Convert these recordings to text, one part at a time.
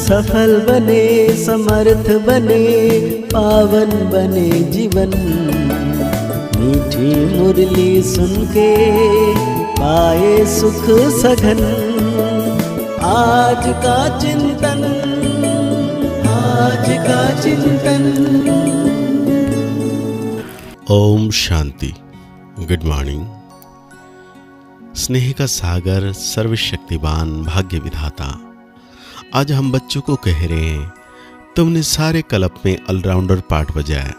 सफल बने, समर्थ बने, पावन बने जीवन। मीठी मुरली सुन के पाए सुख सघन। आज का चिंतन, आज का चिंतन। ओम शांति। Good morning. स्नेह का सागर, सर्वशक्तिवान, भाग्य विधाता, आज हम बच्चों को कह रहे हैं, तुमने सारे क्लब में ऑलराउंडर पाठ बजाया,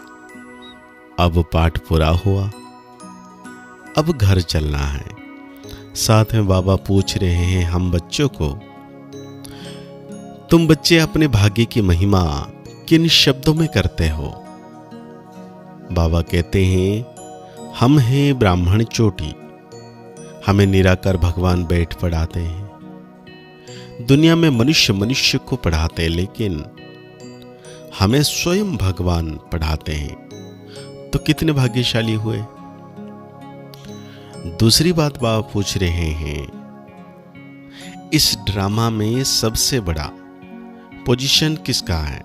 अब पाठ पूरा हुआ, अब घर चलना है। साथ में बाबा पूछ रहे हैं हम बच्चों को, तुम बच्चे अपने भाग्य की महिमा किन शब्दों में करते हो? बाबा कहते हैं, हम हैं ब्राह्मण चोटी, हमें निराकार भगवान बैठ पढ़ाते हैं। दुनिया में मनुष्य मनुष्य को पढ़ाते हैं, लेकिन हमें स्वयं भगवान पढ़ाते हैं। तो कितने भाग्यशाली हुए। दूसरी बात बाबा पूछ रहे हैं, इस ड्रामा में सबसे बड़ा पोजीशन किसका है?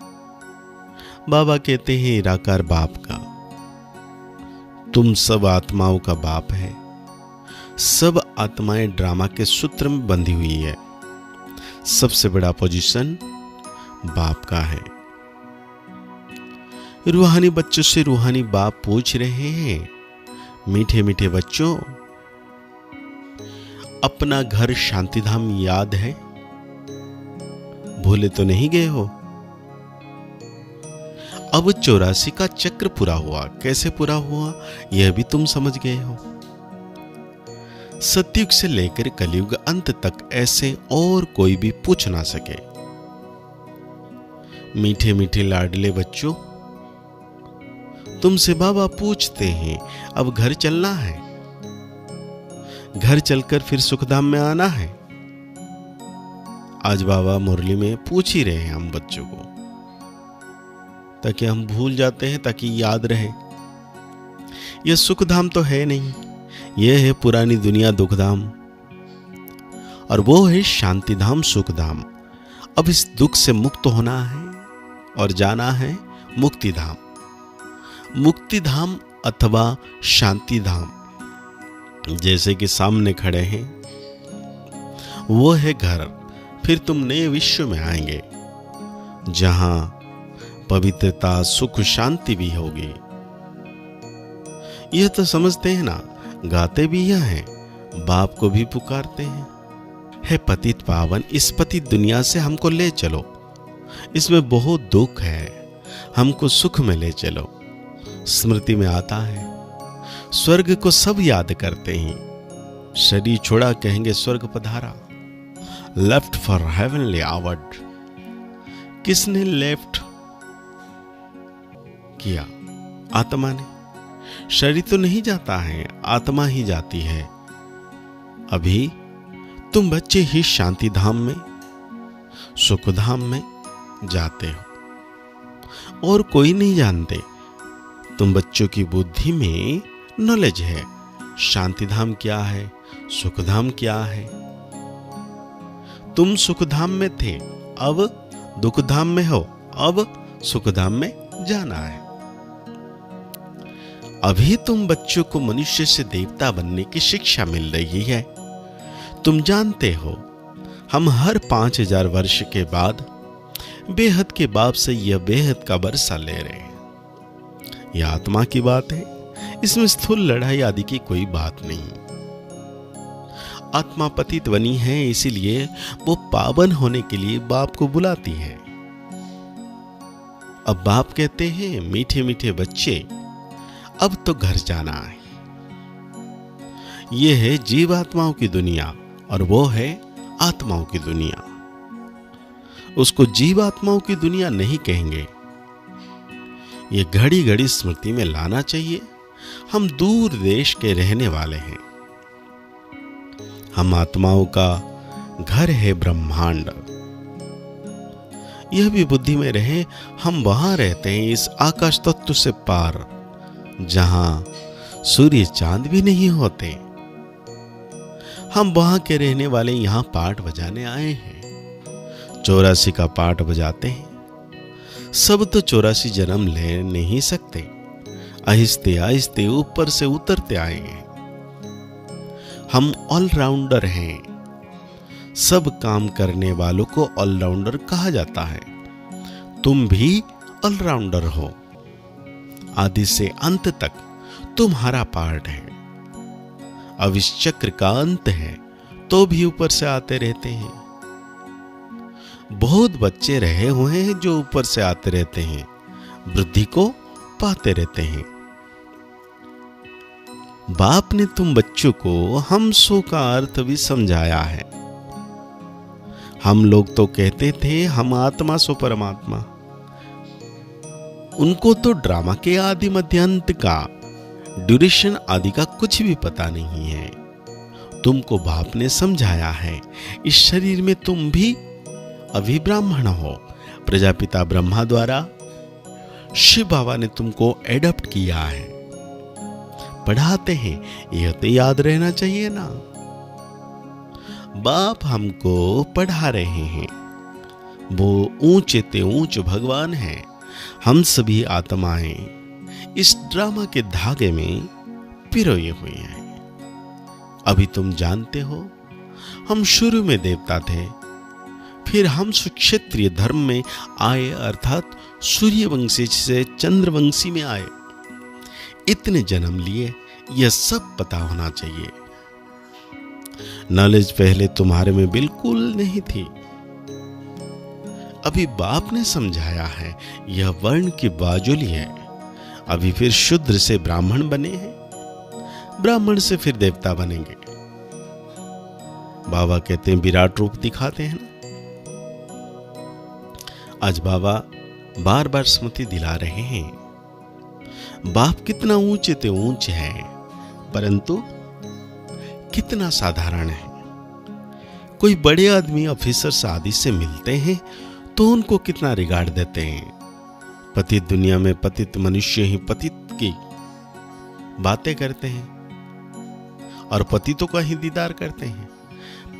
बाबा कहते हैं, निराकार बाप का। तुम सब आत्माओं का बाप है। सब आत्माएं ड्रामा के सूत्र में बंधी हुई है। सबसे बड़ा पोजीशन बाप का है। रूहानी बच्चों से रूहानी बाप पूछ रहे हैं, मीठे मीठे बच्चों, अपना घर शांतिधाम याद है? भूले तो नहीं गए हो? अब 84 का चक्र पूरा हुआ। कैसे पूरा हुआ यह भी तुम समझ गए हो। सतयुग से लेकर कलयुग अंत तक ऐसे और कोई भी पूछ ना सके। मीठे मीठे लाडले बच्चों, तुमसे बाबा पूछते हैं, अब घर चलना है, घर चलकर फिर सुखधाम में आना है। आज बाबा मुरली में पूछ ही रहे हैं हम बच्चों को, ताकि हम भूल जाते हैं, ताकि याद रहे। यह सुखधाम तो है नहीं, यह है पुरानी दुनिया दुखधाम, और वो है शांतिधाम सुखधाम। अब इस दुख से मुक्त होना है और जाना है मुक्तिधाम। मुक्तिधाम अथवा शांतिधाम जैसे कि सामने खड़े हैं, वो है घर। फिर तुम नए विश्व में आएंगे, जहां पवित्रता, सुख, शांति भी होगी। यह तो समझते हैं ना, गाते भी यह हैं, बाप को भी पुकारते हैं, हे पतित पावन, इस पतित दुनिया से हमको ले चलो, इसमें बहुत दुख है, हमको सुख में ले चलो। स्मृति में आता है, स्वर्ग को सब याद करते हैं, शरीर छोड़ा कहेंगे स्वर्ग पधारा। Left for heavenly abode. किसने लेफ्ट किया? आत्मा ने। शरीर तो नहीं जाता है, आत्मा ही जाती है। अभी तुम बच्चे ही शांतिधाम में, सुखधाम में जाते हो, और कोई नहीं जानते। तुम बच्चों की बुद्धि में नॉलेज है, शांतिधाम क्या है, सुखधाम क्या है। तुम सुखधाम में थे, अब दुखधाम में हो, अब सुखधाम में जाना है। अभी तुम बच्चों को मनुष्य से देवता बनने की शिक्षा मिल रही है। तुम जानते हो, हम हर 5000 वर्ष के बाद बेहद के बाप से यह बेहद का बरसा ले रहे हैं। यह आत्मा की बात है, इसमें स्थूल लड़ाई आदि की कोई बात नहीं। आत्मा पतित बनी है, इसीलिए वो पावन होने के लिए बाप को बुलाती है। अब बाप कहते हैं, मीठे मीठे बच्चे, अब तो घर जाना है। यह है जीवात्माओं की दुनिया और वो है आत्माओं की दुनिया। उसको जीवात्माओं की दुनिया नहीं कहेंगे। ये घड़ी घड़ी स्मृति में लाना चाहिए, हम दूर देश के रहने वाले हैं। हम आत्माओं का घर है ब्रह्मांड। यह भी बुद्धि में रहे, हम वहां रहते हैं इस आकाश तत्व से पार, जहां सूर्य चांद भी नहीं होते। हम वहां के रहने वाले यहां पाठ बजाने आए हैं। 84 का पाठ बजाते हैं। सब तो 84 जन्म ले नहीं सकते, आहिस्ते आहिस्ते ऊपर से उतरते आए हैं। हम ऑलराउंडर हैं। सब काम करने वालों को ऑलराउंडर कहा जाता है। तुम भी ऑलराउंडर हो। आदि से अंत तक तुम्हारा पार्ट है। अब इस चक्र का अंत है तो भी ऊपर से आते रहते हैं। बहुत बच्चे रहे हुए हैं जो ऊपर से आते रहते हैं, वृद्धि को पाते रहते हैं। बाप ने तुम बच्चों को हम सो का अर्थ भी समझाया है। हम लोग तो कहते थे हम आत्मा सो परमात्मा। उनको तो ड्रामा के आदि मध्यांत का, ड्यूरेशन आदि का कुछ भी पता नहीं है। तुमको बाप ने समझाया है, इस शरीर में तुम भी अभी ब्राह्मण हो। प्रजापिता ब्रह्मा द्वारा शिव बाबा ने तुमको एडॉप्ट किया है। पढ़ाते हैं, यह तो याद रहना चाहिए ना। बाप हमको पढ़ा रहे हैं। वो ऊंचे ते ऊंच भगवान हैं। हम सभी आत्माएं इस ड्रामा के धागे में पिरोए हुए हैं। अभी तुम जानते हो, हम शुरू में देवता थे, फिर हम सुक्षत्रिय धर्म में आए, अर्थात सूर्यवंशी से चंद्रवंशी में आए। इतने जन्म लिए, यह सब पता होना चाहिए। नॉलेज पहले तुम्हारे में बिल्कुल नहीं थी। अभी बाप ने समझाया है, यह वर्ण की बाजुली है। अभी फिर शूद्र से ब्राह्मण बने हैं, ब्राह्मण से फिर देवता बनेंगे। बाबा कहते हैं विराट रूप दिखाते हैं ना। आज बाबा बार बार स्मृति दिला रहे हैं, बाप कितना ऊंचे ते ऊंचे हैं, परंतु कितना साधारण है। कोई बड़े आदमी ऑफिसर आदि से मिलते हैं तो उनको कितना रिगार्ड देते हैं। पतित दुनिया में पतित मनुष्य ही पतित की बातें करते हैं और पतितों का ही दीदार करते हैं।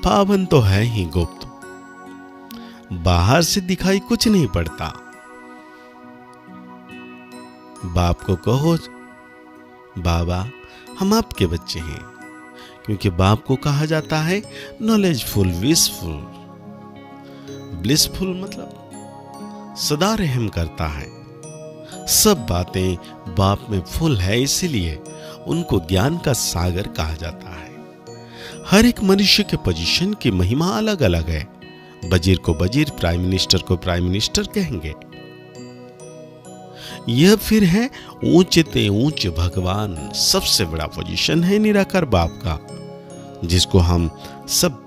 पावन तो है ही गुप्त, बाहर से दिखाई कुछ नहीं पड़ता। बाप को कहो, बाबा हम आपके बच्चे हैं, क्योंकि बाप को कहा जाता है नॉलेजफुल, विशफुल। ब्लिसफुल मतलब सदा रहम करता है। सब बातें बाप में फुल है, इसीलिए उनको ज्ञान का सागर कहा जाता है। हर एक मनुष्य के पोजीशन की महिमा अलग अलग है। वजीर को वजीर, प्राइम मिनिस्टर को प्राइम मिनिस्टर कहेंगे। यह फिर है ऊंचे ते ऊंचे भगवान। सबसे बड़ा पोजीशन है निराकार बाप का, जिसको हम सब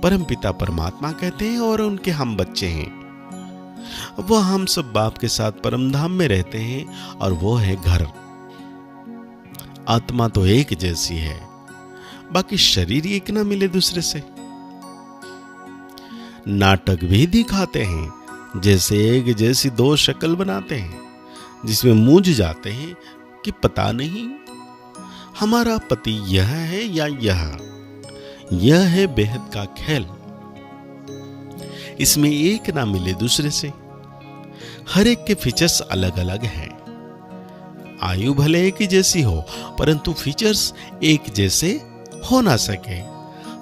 परमपिता परमात्मा कहते हैं और उनके हम बच्चे हैं। वह हम सब बाप के साथ परमधाम में रहते हैं और वो है घर। आत्मा तो एक जैसी है, बाकी शरीर एक ना मिले दूसरे से। नाटक भी दिखाते हैं, जैसे एक जैसी दो शक्ल बनाते हैं, जिसमें मूझ जाते हैं कि पता नहीं हमारा पति यह है या यह है बेहद का खेल। इसमें एक ना मिले दूसरे से। हर एक के फीचर्स अलग अलग हैं। आयु भले एक ही जैसी हो, परंतु फीचर्स एक जैसे हो ना सके।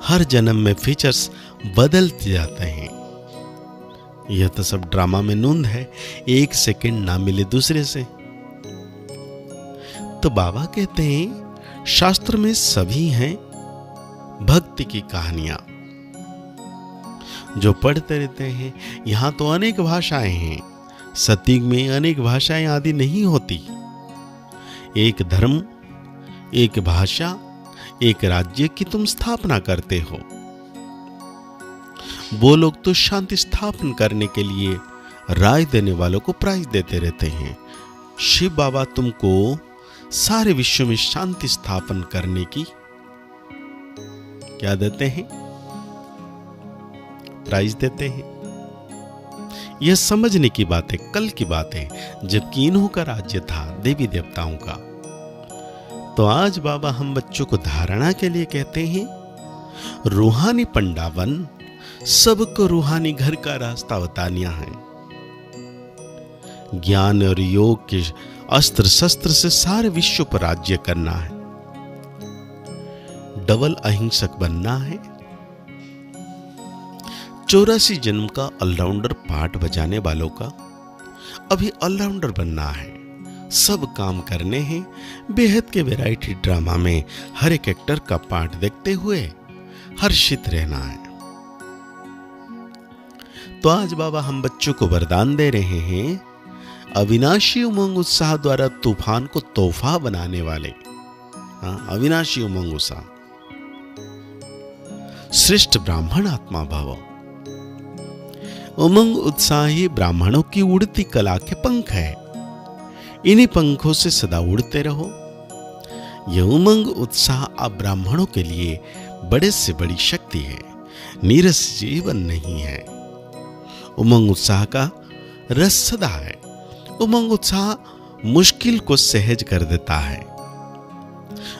हर जन्म में फीचर्स बदलते जाते हैं। यह तो सब ड्रामा में नूंद है, एक सेकंड ना मिले दूसरे से। तो बाबा कहते हैं शास्त्र में सभी हैं भक्ति की कहानियां जो पढ़ते रहते हैं। यहां तो अनेक भाषाएं हैं। सतयुग में अनेक भाषाएं आदि नहीं होती। एक धर्म, एक भाषा, एक राज्य की तुम स्थापना करते हो। वो लोग तो शांति स्थापन करने के लिए राय देने वालों को प्राइज देते रहते हैं। शिव बाबा तुमको सारे विश्व में शांति स्थापन करने की क्या देते हैं? प्राइज देते हैं। यह समझने की बात है, कल की बात है, जबकि इन्हों का राज्य था देवी देवताओं का। तो आज बाबा हम बच्चों को धारणा के लिए कहते हैं, रूहानी पंडावन सबको रूहानी घर का रास्ता बतानिया है। ज्ञान और योग के अस्त्र शस्त्र से सारे विश्व पर राज्य करना है। डबल अहिंसक बनना है। 84 जन्म का ऑलराउंडर पार्ट बजाने वालों का अभी ऑलराउंडर बनना है। सब काम करने हैं। बेहद के वैरायटी ड्रामा में हर एक एक्टर का पार्ट देखते हुए हर्षित रहना है। तो आज बाबा हम बच्चों को वरदान दे रहे हैं, अविनाशी उमंग उत्साह द्वारा तूफान को तोहफा बनाने वाले। अविनाशी उमंग उत्साह, श्रेष्ठ ब्राह्मण आत्मा भव। उमंग उत्साह ही ब्राह्मणों की उड़ती कला के पंख है। इन्हीं पंखों से सदा उड़ते रहो। यह उमंग उत्साह आप ब्राह्मणों के लिए बड़े से बड़ी शक्ति है, नीरस जीवन नहीं है। उमंग उत्साह का रस सदा है। उमंग उत्साह मुश्किल को सहज कर देता है।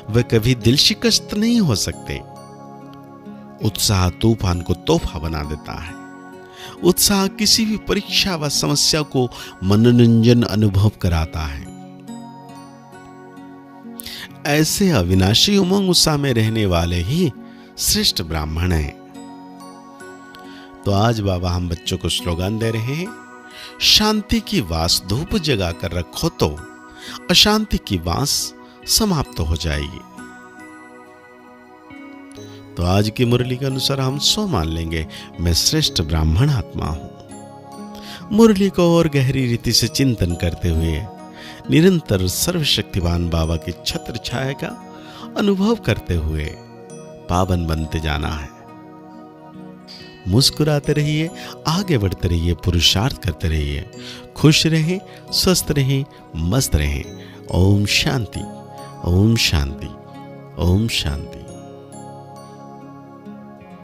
वह कभी दिल शिकस्त नहीं हो सकते। उत्साह तूफान को तोहफा बना देता है। उत्साह किसी भी परीक्षा व समस्या को मनोरंजन अनुभव कराता है। ऐसे अविनाशी उमंग उत्साह में रहने वाले ही श्रेष्ठ ब्राह्मण हैं। तो आज बाबा हम बच्चों को स्लोगन दे रहे हैं, शांति की वास धूप जगा कर रखो तो अशांति की वास समाप्त हो जाएगी। तो आज की मुरली के अनुसार हम सो मान लेंगे, मैं श्रेष्ठ ब्राह्मण आत्मा हूं। मुरली को और गहरी रीति से चिंतन करते हुए निरंतर सर्वशक्तिवान बाबा की छत्र छाया का अनुभव करते हुए पावन बनते जाना है। मुस्कुराते रहिए, आगे बढ़ते रहिए, पुरुषार्थ करते रहिए, खुश रहें, स्वस्थ रहें, मस्त रहें। ओम शांति, ओम शांति, ओम शांति।